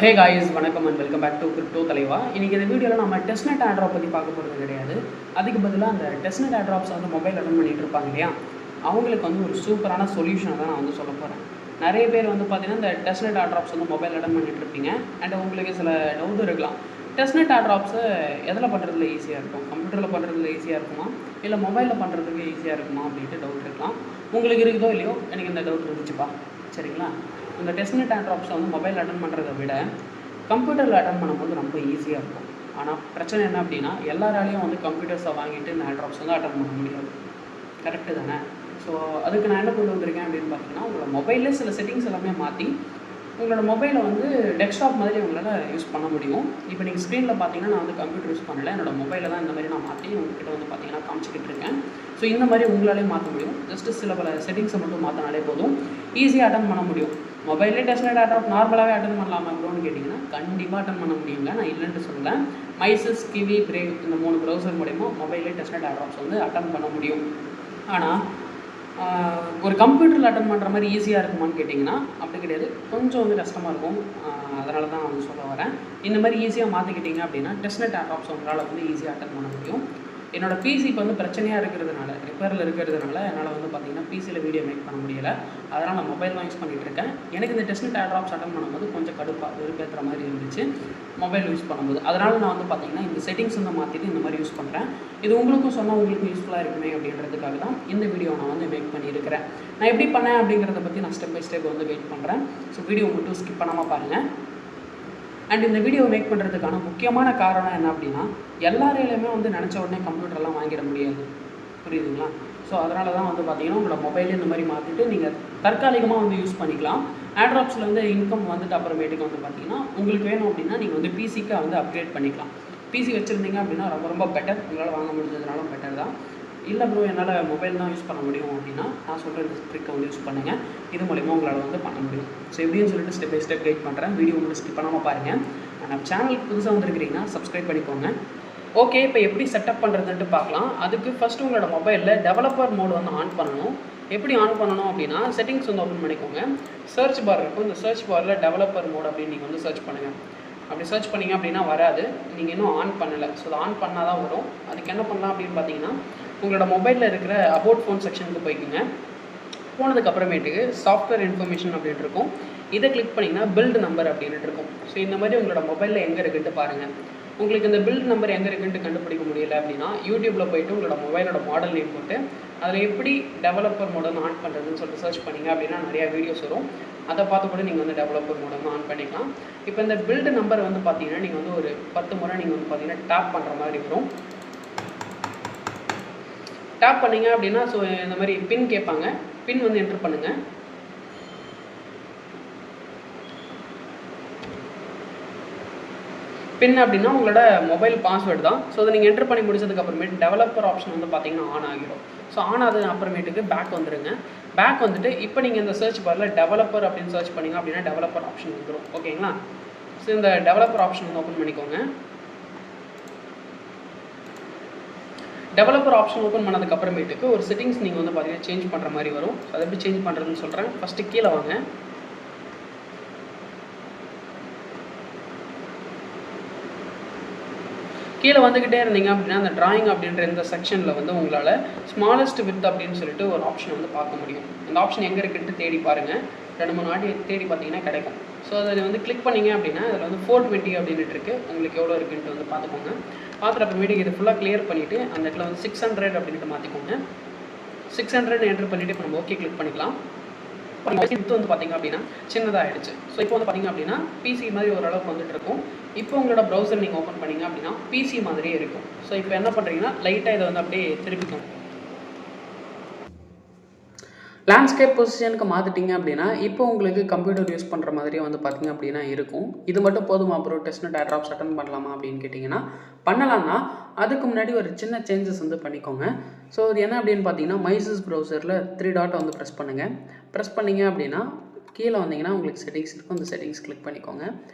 ஹே guys, வணக்கம் and welcome back to crypto Thalaiva. இன்றைக்கி இந்த வீடியோவில் நம்ம டெஸ்ட்நெட் ஆட்ராப் பற்றி பார்க்க போகிறது கிடையாது. அதுக்கு பதிலாக அந்த டெஸ்ட்நெட் ஆட்ராப்ஸ் வந்து மொபைல் ரன் பண்ணிகிட்டு இருப்பாங்க இல்லையா, அவங்களுக்கு வந்து ஒரு சூப்பரான சொல்யூஷனை தான் நான் வந்து சொல்ல போகிறேன். நிறைய பேர் வந்து பார்த்திங்கன்னா இந்த டெஸ்ட்நெட் ஆட்ராப்ஸ் வந்து மொபைல் ரன் பண்ணிகிட்டு இருப்பீங்க. அண்ட் உங்களுக்கு சில டவுட் இருக்கலாம், டெஸ்ட்நெட் ஆட்ராப்ஸை எதில் பண்ணுறதுல ஈஸியாக இருக்கும், கம்ப்யூட்டரில் பண்ணுறதுல ஈஸியாக இருக்குமா, இல்லை மொபைலில் பண்ணுறதுக்கு ஈஸியாக இருக்குமா அப்படின்ட்டு டவுட் இருக்கலாம். உங்களுக்கு இருக்குதோ இல்லையோ, எனக்கு இந்த டவுட் இருந்துச்சுப்பா. சரிங்களா, இந்த டெஸ்ட்நெட் ஆட்ராப்ஸை வந்து மொபைல் அட்டன் பண்ணுறதை விட கம்ப்யூட்டரில் அட்டன் பண்ணும்போது ரொம்ப ஈஸியாக இருக்கும். ஆனால் பிரச்சனை என்ன அப்படின்னா, எல்லாராலையும் வந்து கம்ப்யூட்டர்ஸை வாங்கிட்டு இந்த ஆட்ராப்ஸ் வந்து அட்டன் பண்ண முடியாது. கரெக்டு தானே? ஸோ அதுக்கு நான் என்ன கொண்டு வந்திருக்கேன் அப்படின்னு பார்த்தீங்கன்னா, உங்களோட மொபைலில் சில செட்டிங்ஸ் எல்லாமே மாற்றி உங்களோட மொபைலை வந்து டெஸ்க்டாப் மாதிரி உங்களால் யூஸ் பண்ண முடியும். இப்போ நீங்கள் ஸ்க்ரீனில் பார்த்தீங்கன்னா, நான் வந்து கம்ப்யூட்டர் யூஸ் பண்ணலை, என்னோடய மொபைலில் தான் இந்த மாதிரி நான் மாற்றி உங்கள்கிட்ட வந்து பார்த்தீங்கன்னா காமிச்சிக்கிட்டு இருக்கேன். ஸோ இந்த மாதிரி உங்களாலே மாற்ற முடியும். ஜஸ்ட்டு சில பல செட்டிங்ஸை மட்டும் மாற்றினாலே போதும், ஈஸியாக அட்டன் பண்ண முடியும். மொபைலே டெஸ்ட்நெட் ஆட்ராப் நார்மலாகவே அட்டன் பண்ணலாமா ப்ரோன்னு கேட்டிங்கன்னா, கண்டிப்பாக அட்டன் பண்ண முடியுங்க. நான் இல்லைன்ட்டு சொல்லலை. மைசஸ், கிவி, பிரேவ் இந்த 3 ப்ரௌசர் மூலமா மொபைலே டெஸ்ட்நெட் ஆட்ராப்ஸ் வந்து அட்டன் பண்ண முடியும். ஆனால் ஒரு கம்ப்யூட்டரில் அட்டன் பண்ணுற மாதிரி ஈஸியாக இருக்குமான்னு கேட்டிங்கன்னா, அப்படி கிடையாது. கொஞ்சம் வந்து கஷ்டமாக இருக்கும். அதனால தான் வந்து சொல்ல வரேன். இந்த மாதிரி ஈஸியாக மாற்றிக்கிட்டிங்க அப்படின்னா டெஸ்ட்நெட் ஆட்ராப்ஸ் உங்களால் வந்து ஈஸியாக அட்டன் பண்ண முடியும். என்னோடய பிசிக்கு வந்து பிரச்சனையாக இருக்கிறதுனால, ரிப்பேரில் இருக்கிறதுனால என்னால் வந்து பார்த்திங்கன்னா பிசியில் வீடியோ மேக் பண்ண முடியலை. அதனால் நான் மொபைல் தான் யூஸ் பண்ணிகிட்டு இருக்கேன். எனக்கு இந்த டெஸ்ட்நெட் ஆட்ராப்ஸ் அட்டன் பண்ணும்போது கொஞ்சம் வெறுப்பேற்றுற மாதிரி இருந்துச்சு மொபைல் யூஸ் பண்ணும்போது. அதனால் நான் வந்து பார்த்திங்கன்னா இந்த செட்டிங்ஸ் வந்து மாற்றிட்டு இந்த மாதிரி யூஸ் பண்ணுறேன். இது உங்களுக்கும் சொன்னால் உங்களுக்கும் யூஸ்ஃபுல்லாக இருக்குமே அப்படின்றதுக்காக தான் இந்த வீடியோ நான் வந்து மேக் பண்ணியிருக்கிறேன். நான் எப்படி பண்ணேன் அப்படிங்கிறத பற்றி நான் ஸ்டெப் பை ஸ்டெப் வந்து வெயிட் பண்ணுறேன். ஸோ வீடியோ மட்டும் ஸ்கிப் பண்ணாமல் பாருங்கள். அண்ட் இந்த வீடியோ மேக் பண்ணுறதுக்கான முக்கியமான காரணம் என்ன அப்படின்னா, எல்லாரையிலுமே வந்து நினச்ச உடனே கம்ப்யூட்டர்லாம் வாங்கிட முடியாது. புரியுதுங்களா? ஸோ அதனால தான் வந்து பார்த்திங்கன்னா உங்களோட மொபைலே இந்த மாதிரி மாற்றிட்டு நீங்கள் தற்காலிகமாக வந்து யூஸ் பண்ணிக்கலாம். ஆட்ராப்ஸில் வந்து இன்கம் வந்துட்டு அப்புறமேட்டுக்கு வந்து பார்த்திங்கன்னா உங்களுக்கு வேணும் அப்படின்னா நீங்கள் வந்து பிசிக்கு வந்து அப்கிரேட் பண்ணிக்கலாம். பிசி வச்சுருந்தீங்க அப்படின்னா ரொம்ப ரொம்ப பெட்டர். உங்களால் வாங்க முடிஞ்சதுனாலும் பெட்டர் தான். இல்லை ப்ரோ, என்னால் மொபைல் தான் யூஸ் பண்ண முடியும் அப்படின்னா நான் சொல்கிற இந்த ட்ரிக்கை வந்து யூஸ் பண்ணுங்கள். இது மூலிமா உங்களால் வந்து பண்ண முடியும். ஸோ எப்படின்னு சொல்லிட்டு ஸ்டெப் பை ஸ்டெப் கைட் பண்ணுறேன். வீடியோ வந்து ஸ்கிப் பண்ணாமல் பாருங்கள். நம்ம சேனலுக்கு புதுசாக வந்துருக்கிறீங்கன்னா சப்ஸ்கிரைப் பண்ணிக்கோங்க. ஓகே, இப்போ எப்படி செட்டப் பண்ணுறதுன்ட்டு பார்க்கலாம். அதுக்கு ஃபஸ்ட்டு உங்களோட மொபைலில் டெவலப்பர் மோடு வந்து ஆன் பண்ணணும். எப்படி ஆன் பண்ணணும் அப்படின்னா, செட்டிங்ஸ் வந்து ஓப்பன் பண்ணிக்கோங்க. சர்ச் பார் இருக்கும். இந்த சர்ச் பாரில் டெவலப்பர் மோட் அப்படின்னு நீங்கள் வந்து சர்ச் பண்ணுங்கள். அப்படி சர்ச் பண்ணிங்க அப்படின்னா வராது, நீங்கள் இன்னும் ஆன் பண்ணலை. ஸோ அதை ஆன் பண்ணால் தான் வரும். அதுக்கு என்ன பண்ணலாம் அப்படின்னு பார்த்தீங்கன்னா, உங்களோட மொபைலில் இருக்கிற அபவுட் ஃபோன் செக்ஷனுக்கு போய்க்குங்க. போனதுக்கு அப்புறமேட்டுக்கு சாஃப்ட்வேர் இன்ஃபர்மேஷன் அப்படின்ட்டு இருக்கும். இதை கிளிக் பண்ணிங்கன்னா பில்டு நம்பர் அப்படின்ட்டு இருக்கும். ஸோ இந்த மாதிரி உங்களோட மொபைலில் எங்கே இருக்குன்ட்டு பாருங்கள். உங்களுக்கு இந்த பில்டு நம்பர் எங்கே இருக்குன்ட்டு கண்டுபிடிக்க முடியல அப்படின்னா, யூடியூப்பில் போய்ட்டு உங்களோட மொபைலோட மாடல் நேம் போட்டு அதில் எப்படி டெவலப்பர் மோட் வந்து ஆன் பண்ணுறதுன்னு சொல்லிட்டு சர்ச் பண்ணிங்க அப்படின்னா நிறையா வீடியோஸ் வரும். அதை பார்த்து கூட நீங்கள் வந்து டெவலப்பர் மோட் வந்து ஆன் பண்ணிக்கலாம். இப்போ இந்த பில்டு நம்பர் வந்து பார்த்தீங்கன்னா நீங்கள் வந்து ஒரு 10 முறை நீங்கள் வந்து பார்த்தீங்கன்னா டேப் பண்ணுற மாதிரி வரும். டேப் பண்ணிங்க அப்படின்னா ஸோ இந்த மாதிரி பின் கேட்பாங்க. பின் வந்து என்ட்ரு பண்ணுங்கள். பின் அப்படின்னா உங்களோட மொபைல் பாஸ்வேர்டு தான். ஸோ அதை நீங்கள் என்ட்ரு பண்ணி முடிச்சதுக்கு அப்புறமேட்டு டெவலப்பர் ஆப்ஷன் வந்து பார்த்தீங்கன்னா ஆன் ஆகிடும். ஸோ ஆன் ஆனது அப்புறமேட்டுக்கு பேக் வந்துடுங்க. பேக் வந்துட்டு இப்போ நீங்கள் இந்த சர்ச் பாரில் டெவலப்பர் அப்படின்னு சர்ச் பண்ணிங்க அப்படின்னா டெவலப்பர் ஆப்ஷன் வந்துடும். ஓகேங்களா? ஸோ இந்த டெவலப்பர் ஆப்ஷன் வந்து ஓப்பன் பண்ணிக்கோங்க. டெவலப்பர் ஆப்ஷன் ஓப்பன் பண்ணதுக்கு அப்புறமேட்டுக்கு ஒரு செட்டிங்ஸ் நீங்கள் வந்து பார்த்தீங்கன்னா சேஞ்ச் பண்ணுற மாதிரி வரும். அதை எப்படி சேஞ்ச் பண்ணுறதுன்னு சொல்கிறேன். ஃபஸ்ட்டு கீழே வாங்க. கீழே வந்துக்கிட்டே இருந்தீங்க அப்படின்னா அந்த டிராயிங் அப்படின்ற இந்த செக்ஷனில் வந்து உங்களால் ஸ்மாலஸ்ட் வித் அப்படின்னு சொல்லிட்டு ஒரு ஆப்ஷன் வந்து பார்க்க முடியும். அந்த ஆப்ஷன் எங்கே இருக்குன்ட்டு தேடி பாருங்கள். 2-3 வாட்டி தேடி பார்த்தீங்கன்னா கிடைக்கும். ஸோ அதில் வந்து கிளிக் பண்ணிங்க அப்படின்னா அதில் வந்து 420 அப்படின்ட்டு இருக்குது. உங்களுக்கு எவ்வளோ இருக்குன்ட்டு வந்து பார்த்துக்கோங்க. பார்த்துட்டு அப்புறமேட்டுக்கு இது ஃபுல்லாக கிளியர் பண்ணிவிட்டு அந்த இடத்துல வந்து 600 அப்படின்ட்டு மாற்றிக்கோங்க. 600 என்ட்ரு பண்ணிவிட்டு இப்போ நம்ம ஓகே கிளிக் பண்ணிக்கலாம். இது வந்து பார்த்திங்க அப்படின்னா சின்னதாகிடுச்சு. ஸோ இப்போ வந்து பார்த்திங்க அப்படின்னா பிசி மாதிரி ஓரளவுக்கு வந்துட்டு இருக்கும். இப்போ உங்களோட ப்ரௌசர் நீங்கள் ஓப்பன் பண்ணிங்க அப்படின்னா பிசி மாதிரியே இருக்கும். ஸோ இப்போ என்ன பண்ணுறீங்கன்னா லைட்டாக இதை வந்து அப்படியே திருப்பிக்கணும். லேண்ட்ஸ்கேப் பொசிஷனுக்கு மாற்றிட்டீங்க அப்படின்னா இப்போ உங்களுக்கு கம்ப்யூட்டர் யூஸ் பண்ணுற மாதிரியே வந்து பார்த்திங்க அப்படின்னா இருக்கும். இது மட்டும் போதுமா ப்ரோ, டெஸ்ட்நெட் ஆட்ராப்ஸ் அட்டன் பண்ணலாமா அப்படின்னு கேட்டிங்கன்னா பண்ணலாம்னா அதுக்கு முன்னாடி ஒரு சின்ன சேஞ்சஸ் வந்து பண்ணிக்கோங்க. ஸோ அது என்ன அப்படின்னு பார்த்தீங்கன்னா, மைசஸ் ப்ரௌசரில் 3 டாட்டை வந்து ப்ரெஸ் பண்ணுங்கள். ப்ரெஸ் பண்ணிங்க அப்படின்னா கீழே வந்தீங்கன்னா உங்களுக்கு செட்டிங்ஸ் இருக்கும். அந்த செட்டிங்ஸ் கிளிக் பண்ணிக்கோங்க.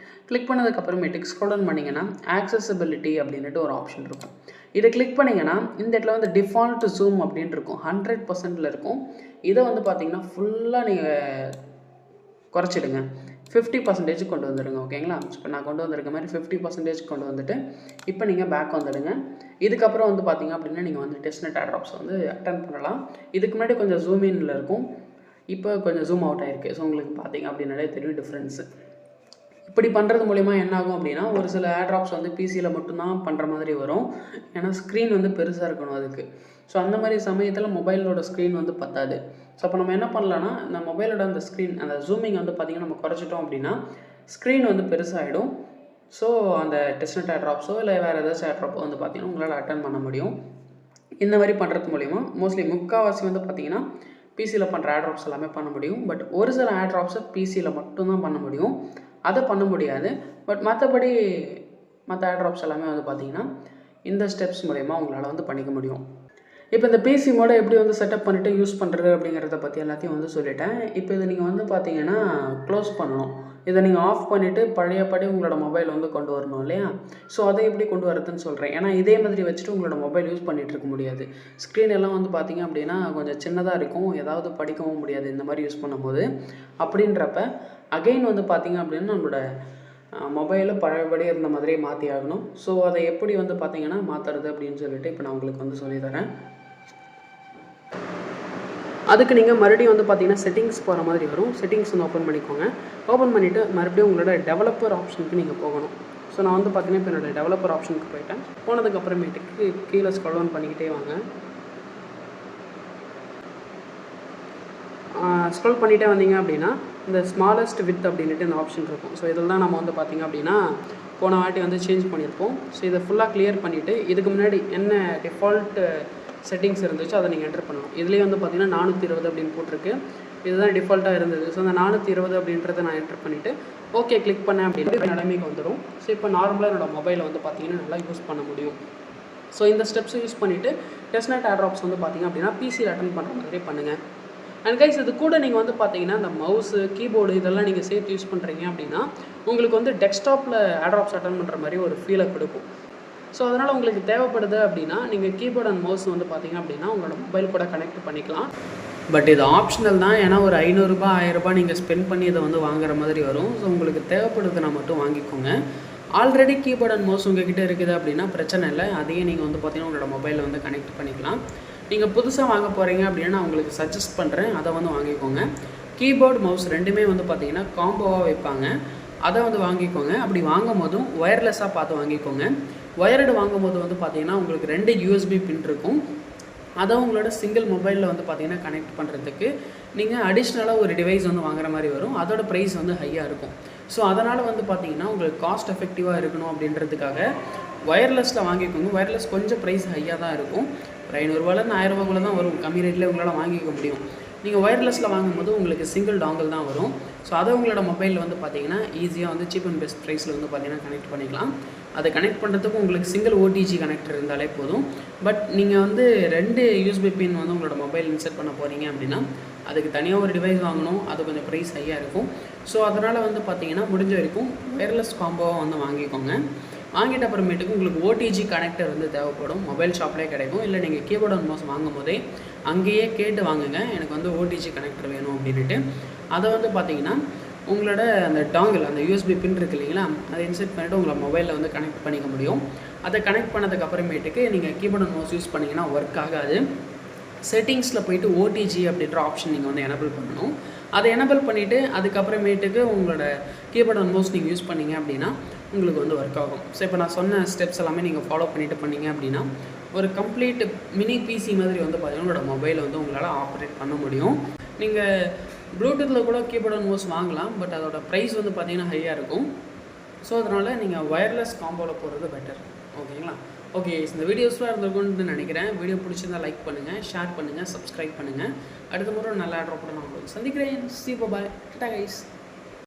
கிளிக் பண்ணதுக்கப்புறமேட்டுக்கு ஸ்க்ரோல் டவுன் பண்ணிங்கன்னா ஆக்சசிபிலிட்டி அப்படின்ட்டு ஒரு ஆப்ஷன் இருக்கும். இதை கிளிக் பண்ணிங்கன்னா இந்த இடத்துல வந்து டிஃபால்ட் ஜூம் அப்படின்னு இருக்கும். 100% இருக்கும். இதை வந்து பார்த்திங்கன்னா ஃபுல்லாக நீங்கள் குறைச்சிடுங்க. 50% கொண்டு வந்துடுங்க. ஓகேங்களா? இப்போ நான் கொண்டு வந்திருக்க மாதிரி 50% கொண்டு வந்துட்டு இப்போ நீங்கள் பேக் வந்துடுங்க. இதுக்கப்புறம் வந்து பார்த்தீங்க அப்படின்னா நீங்கள் வந்து டெஸ்ட்நெட் ஏர்ட்ராப்ஸ் வந்து அட்டன் பண்ணலாம். இதுக்கு முன்னாடி கொஞ்சம் ஜூம் இன்ல இருக்கும், இப்போ கொஞ்சம் ஜூம் அவுட் ஆகிருக்கு. ஸோ உங்களுக்கு பார்த்தீங்க அப்படின்னாலே தெரியும் டிஃப்ரென்ஸு. இப்படி பண்ணுறது மூலிமா என்ன ஆகும் அப்படின்னா, ஒரு சில ஏர்ட்ராப்ஸ் வந்து பிசியில் மட்டும்தான் பண்ணுற மாதிரி வரும். ஏன்னா ஸ்க்ரீன் வந்து பெருசாக இருக்கணும் அதுக்கு. ஸோ அந்த மாதிரி சமயத்தில் மொபைலோட ஸ்க்ரீன் வந்து பத்தாது. ஸோ அப்போ நம்ம என்ன பண்ணலான்னா, இந்த மொபைலோட அந்த ஸ்க்ரீன் அந்த ஜூமிங் வந்து பார்த்திங்கன்னா நம்ம குறைச்சிட்டோம் அப்படின்னா ஸ்க்ரீன் வந்து பெருசாகிடும். ஸோ அந்த டெஸ்ட்நெட் ஏர்ட்ராப்ஸோ இல்லை வேறு ஏதாச்சும் ஏர்ட்ராப்போ வந்து பார்த்திங்கன்னா உங்களால் அட்டன் பண்ண முடியும். இந்த மாதிரி பண்ணுறது மூலிமா மோஸ்ட்லி முக்கால்வாசி வந்து பார்த்திங்கன்னா பிசியில் பண்ணுற ஏர்ட்ராப்ஸ் எல்லாமே பண்ண முடியும். பட் ஒரு சில ஏர்ட்ராப்ஸை பிசியில் மட்டும்தான் பண்ண முடியும், அதை பண்ண முடியாது. பட் மற்றபடி மற்ற ஏர்ட்ராப்ஸ் எல்லாமே வந்து பார்த்திங்கன்னா இந்த ஸ்டெப்ஸ் மூலயமா உங்களால் வந்து பண்ணிக்க முடியும். இப்போ இந்த பிசி மோட எப்படி வந்து செட்டப் பண்ணிவிட்டு யூஸ் பண்ணுறது அப்படிங்கிறத பற்றி எல்லாத்தையும் வந்து சொல்லிட்டேன். இப்போ இதை நீங்கள் வந்து பார்த்தீங்கன்னா க்ளோஸ் பண்ணணும். இதை நீங்கள் ஆஃப் பண்ணிவிட்டு பழையபடி உங்களோட மொபைல் வந்து கொண்டு வரணும் இல்லையா? ஸோ அதை எப்படி கொண்டு வரதுன்னு சொல்கிறேன். ஏன்னா இதே மாதிரி வச்சுட்டு உங்களோட மொபைல் யூஸ் பண்ணிகிட்டு இருக்க முடியாது. ஸ்க்ரீன் எல்லாம் வந்து பார்த்திங்க அப்படின்னா கொஞ்சம் சின்னதாக இருக்கும், ஏதாவது படிக்கவும் முடியாது இந்த மாதிரி யூஸ் பண்ணும்போது. அப்படின்றப்ப அகெயின் வந்து பார்த்திங்க அப்படின்னா நம்மளோட மொபைலில் பழையபடி இருந்த மாதிரியே மாற்றி ஆகணும். ஸோ அதை எப்படி வந்து பார்த்திங்கன்னா மாற்றுறது அப்படின்னு சொல்லிட்டு இப்போ நான் உங்களுக்கு வந்து சொல்லித்தரேன். அதுக்கு நீங்கள் மறுபடியும் வந்து பார்த்தீங்கன்னா செட்டிங்ஸ் போகிற மாதிரி வரும். செட்டிங்ஸ் வந்து ஓப்பன் பண்ணிக்கோங்க. ஓப்பன் பண்ணிவிட்டு மறுபடியும் உங்களோட டெவலப்பர் ஆப்ஷனுக்கு நீங்கள் போகணும். ஸோ நான் வந்து பார்த்தீங்கன்னா இப்போ என்னோடய டெவலப்பர் ஆப்ஷனுக்கு போயிட்டேன். போனதுக்கப்புறமேட்டுக்கு கீழே ஸ்க்ரால் டவுன் பண்ணிக்கிட்டே வாங்க. ஸ்க்ரால் பண்ணிகிட்டே வந்தீங்க அப்படின்னா இந்த ஸ்மாலஸ்ட் வித் அப்படின்ட்டு இந்த ஆப்ஷன் இருக்கும். ஸோ இதில் தான் நம்ம வந்து பார்த்திங்க அப்படின்னா போன வாட்டி வந்து சேஞ்ச் பண்ணியிருப்போம். ஸோ இதை ஃபுல்லாக கிளியர் பண்ணிவிட்டு இதுக்கு முன்னாடி என்ன டிஃபால்ட் செட்டிங்ஸ் இருந்துச்சு அதை நீங்கள் என்டர் பண்ணலாம். இதுலேயே வந்து பார்த்திங்கன்னா 420 அப்படின்னு போட்டிருக்கு. இதுதான் டிஃபால்ட்டாக இருந்தது. ஸோ அந்த 420 அப்படின்றத நான் என்டர் பண்ணிவிட்டு ஓகே கிளிக் பண்ணேன் அப்படின்னா நிலைமைக்கு வந்துடும். ஸோ இப்போ நார்மலாக என்னோடய மொபைலை வந்து பார்த்திங்கன்னா நல்லா யூஸ் பண்ண முடியும். ஸோ இந்த ஸ்டெப்ஸை யூஸ் பண்ணிவிட்டு டெஸ்ட்நெட் ஏர்ட்ராப்ஸ் வந்து பார்த்திங்க அப்படின்னா பிசியில் அட்டன் பண்ணுற மாதிரி பண்ணுங்கள். அண்ட் கைஸ் இது கூட நீங்கள் வந்து பார்த்தீங்கன்னா இந்த மவுஸு கீபோர்டு இதெல்லாம் நீங்கள் சேர்த்து யூஸ் பண்ணுறீங்க அப்படின்னா உங்களுக்கு வந்து டெஸ்க்டாப்பில் ஏர்ட்ராப்ஸ் அட்டன் பண்ணுற மாதிரி ஒரு ஃபீலை கொடுக்கும். ஸோ அதனால் உங்களுக்கு தேவைப்படுது அப்படின்னா நீங்கள் கீபோர்ட் அண்ட் மவுஸ் வந்து பார்த்தீங்க அப்படின்னா உங்களோட மொபைல் கூட கனெக்ட் பண்ணிக்கலாம். பட் இது ஆப்ஷனல் தான். ஏன்னா ஒரு 500 ரூபாய் 1000 ரூபாய் நீங்கள் ஸ்பெண்ட் பண்ணி இதை வந்து வாங்குற மாதிரி வரும். ஸோ உங்களுக்கு தேவைப்படுதுன்னா மட்டும் வாங்கிக்கோங்க. ஆல்ரெடி கீபோர்ட் அண்ட் மவுஸ் உங்ககிட்ட இருக்குது அப்படின்னா பிரச்சனை இல்லை, அதையே நீங்கள் வந்து பார்த்தீங்கன்னா உங்களோட மொபைலில் வந்து கனெக்ட் பண்ணிக்கலாம். நீங்கள் புதுசாக வாங்க போகிறீங்க அப்படின்னா நான் உங்களுக்கு சஜஸ்ட் பண்ணுறேன், அதை வந்து வாங்கிக்கோங்க. கீபோர்டு மவுஸ் ரெண்டுமே வந்து பார்த்தீங்கன்னா காம்போவாக வைப்பாங்க, அதை வந்து வாங்கிக்கோங்க. அப்படி வாங்கும் போதும் ஒயர்லெஸ்ஸாக பார்த்து வாங்கிக்கோங்க. ஒயர்டு வாங்கும் போது வந்து பார்த்தீங்கன்னா உங்களுக்கு 2 USB பின் இருக்கும். அதை உங்களோட சிங்கிள் மொபைலில் வந்து பார்த்தீங்கன்னா கனெக்ட் பண்ணுறதுக்கு நீங்கள் அடிஷ்னலாக ஒரு டிவைஸ் வந்து வாங்குற மாதிரி வரும். அதோட ப்ரைஸ் வந்து ஹையாக இருக்கும். ஸோ அதனால் வந்து பார்த்தீங்கன்னா உங்களுக்கு காஸ்ட் எஃபெக்டிவாக இருக்கணும் அப்படின்றதுக்காக ஒயர்லெஸில் வாங்கிக்கோங்க. ஒயர்லெஸ் கொஞ்சம் ப்ரைஸ் ஹையாக தான் இருக்கும். ஒரு 500 ரூபாயிலேருந்து 1000 ரூபாய்க்குள்ள தான் வரும். கம்மி ரேட்டில் உங்களால் வாங்கிக்க முடியும். நீங்கள் ஒயர்லெஸில் வாங்கும்போது உங்களுக்கு சிங்கிள் டாங்கல் தான் வரும். ஸோ அதை உங்களோட மொபைலில் வந்து பார்த்தீங்கன்னா ஈஸியாக வந்து சீப் அண்ட் பெஸ்ட் ப்ரைஸில் வந்து பார்த்தீங்கன்னா கனெக்ட் பண்ணிக்கலாம். அதை கனெக்ட் பண்ணுறதுக்கு உங்களுக்கு சிங்கிள் OTG கனெக்டர் இருந்தாலே போதும். பட் நீங்கள் வந்து 2 USB பின் வந்து உங்களோட மொபைல் இன்செர்ட் பண்ண போகிறீங்க அப்படின்னா அதுக்கு தனியாக ஒரு டிவைஸ் வாங்கணும், அது கொஞ்சம் ப்ரைஸ் ஹையாக இருக்கும். ஸோ அதனால் வந்து பார்த்தீங்கன்னா முடிஞ்ச வரைக்கும் ஒயர்லெஸ் காம்போவாக வந்து வாங்கிக்கோங்க. வாங்கிட்ட அப்புறமேட்டுக்கு உங்களுக்கு OTG கனெக்டர் வந்து தேவைப்படும். மொபைல் ஷாப்லேயே கிடைக்கும். இல்லை நீங்கள் கீபோர்ட் அண்ட் மவுஸ் வாங்கும் போதே அங்கேயே கேட்டு வாங்குங்க, எனக்கு வந்து OTG கனெக்டர் வேணும் அப்படின்ட்டு. அதை வந்து பார்த்தீங்கன்னா உங்களோட அந்த டாங்கிள் அந்த USB பின் இருக்குது இல்லைங்களா, அதை இன்செர்ட் பண்ணிவிட்டு உங்களை மொபைலில் வந்து கனெக்ட் பண்ணிக்க முடியும். அதை கனெக்ட் பண்ணதுக்கு அப்புறமேட்டுக்கு நீங்கள் கீபோர்ட் அண்ட் மவுஸ் யூஸ் பண்ணிங்கன்னா ஒர்க் ஆகாது. செட்டிங்ஸில் போய்ட்டு OTG அப்படின்ற ஆப்ஷன் நீங்கள் வந்து எனபிள் பண்ணணும். அதை எனபிள் பண்ணிவிட்டு அதுக்கப்புறமேட்டுக்கு உங்களோட கீபோர்ட் அண்ட் மவுஸ் நீங்கள் யூஸ் பண்ணிங்க அப்படின்னா உங்களுக்கு வந்து ஒர்க் ஆகும். ஸோ இப்போ நான் சொன்ன ஸ்டெப்ஸ் எல்லாமே நீங்கள் ஃபாலோ பண்ணிவிட்டு பண்ணிங்க அப்படின்னா ஒரு கம்ப்ளீட் மினி பிசி மாதிரி வந்து பார்த்தீங்கன்னா உங்களோட மொபைலை வந்து உங்களால் ஆப்ரேட் பண்ண முடியும். நீங்கள் ப்ளூடூத்தில் கூட கீபோர்ட் அண்ட் மவுஸ் வாங்கலாம், பட் அதோட ப்ரைஸ் வந்து பார்த்தீங்கன்னா ஹையாக இருக்கும். ஸோ அதனால் நீங்கள் ஒயர்லெஸ் காம்போவில் போகிறது பெட்டர். ஓகேங்களா? ஓகே, இந்த வீடியோஸ்லாம் இருந்திருக்கும்னு நினைக்கிறேன். வீடியோ பிடிச்சிருந்தால் லைக் பண்ணுங்கள், ஷேர் பண்ணுங்கள், சப்ஸ்கிரைப் பண்ணுங்கள். அடுத்த முறை நல்ல ஆர்டர் கூட நான் உங்களுக்கு சந்திக்கிறேன். See you, bye. Tata guys.